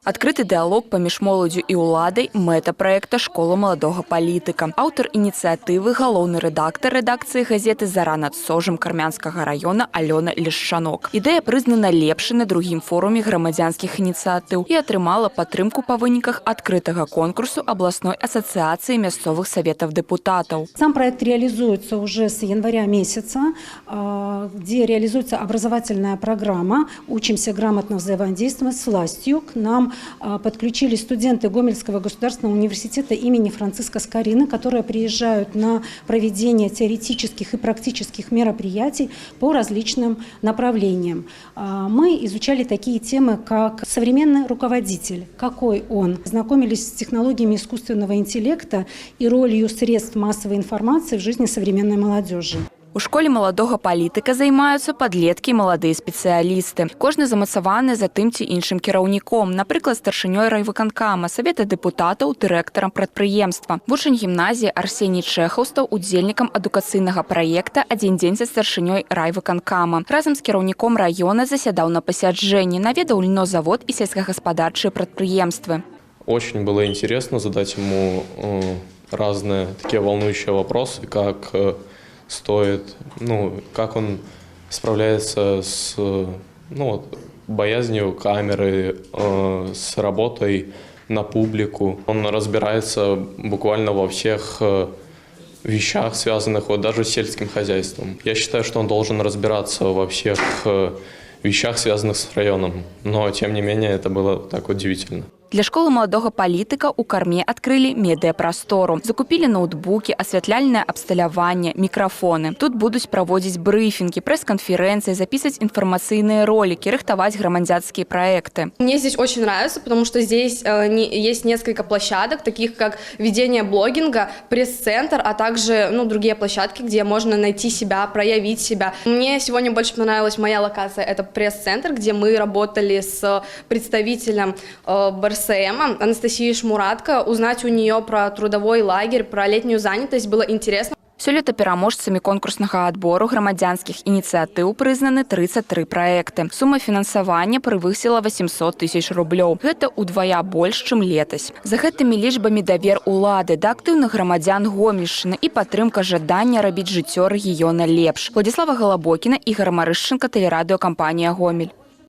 Открытый диалог паміж моладдзю і ўладай – мэта проекта «Школа маладога палітыка». Аўтар ініцыятывы – галоўны рэдактар рэдакцыі газеты «Зара над Сожам» Кармянскага района Алёна Лешчанок. Ідэя прызнана лепшай на другім форуме грамадзянскіх ініцыятыў і атрымала падтрымку па выніках адкрытага конкурсу областной ассоциации мясцовых советов депутатов. Сам проект реализуется уже с января месяца, где реализуется образовательная программа «Учимся грамотно взаимодействовать с властью». К нам подключились студенты Гомельского государственного университета имени Франциска Скорины, которые приезжают на проведение теоретических и практических мероприятий по различным направлениям. Мы изучали такие темы, как современный руководитель, какой он. Знакомились с технологиями искусственного интеллекта и ролью средств массовой информации в жизни современной молодежи. У школе маладога палітыка займаюцца падлеткі і маладыя спецыялісты. Кожны замацаваны за тым ці іншым кіраўніком, напрыклад, старшынёй райвыканкама, савета дэпутатаў, дырэктарам прадпрыемства. Вучань гімназіі Арсеній Чэхаў стаў удзельнікам адукацыйнага праекта «Адзін дзень за старшынёй райвыканкама». Разам з кіраўніком раёна засядаў на пасяджэнні, наведаў льнозавод і сельскагаспадарчыя прадпрыемствы. Очень было интересно задать ему разные такие волнующие вопросы, как как он справляется с боязнью камеры, с работой на публику. Он разбирается буквально во всех вещах, связанных даже с сельским хозяйством. Я считаю, что он должен разбираться во всех вещах, связанных с районом, но тем не менее это было так удивительно. Для школы маладога палітыка ў карме адкрылі медыяпрастору. Закупілі ноутбукі, асвятляльнае абсталяванне, мікрафоны. Тут будуць праводзіць брифинги, пресс-конференции, записывать информационные ролики, рыхтовать громадянские проекты. Мне здесь очень нравится, потому что здесь есть несколько площадок, таких как ведение блогинга, пресс-центр, а также другие площадки, где можно найти себя, проявить себя. Мне сегодня больше понравилась моя локация, это пресс-центр, где мы работали с представителем БРСМ Анастасией Шмуратко. Узнать у нее про трудовой лагерь, про летнюю занятость было интересно. Сёлета пераможцамі конкурснага адбору грамадзянскіх ініцыятыў прызнаны 33 праекты. Сума фінансавання превысила 800 тысяч рублёў. Гэта удвая больш, чым летась. За гэтымі лічбамі давер улады да актыўных грамадзян Гомельшчыны і падтрымка жадання рабіць жыццё рэгіёна лепш. Владислава Галабокіна, Ігор Марышченко, тэлерадыёкампанія «Гомель».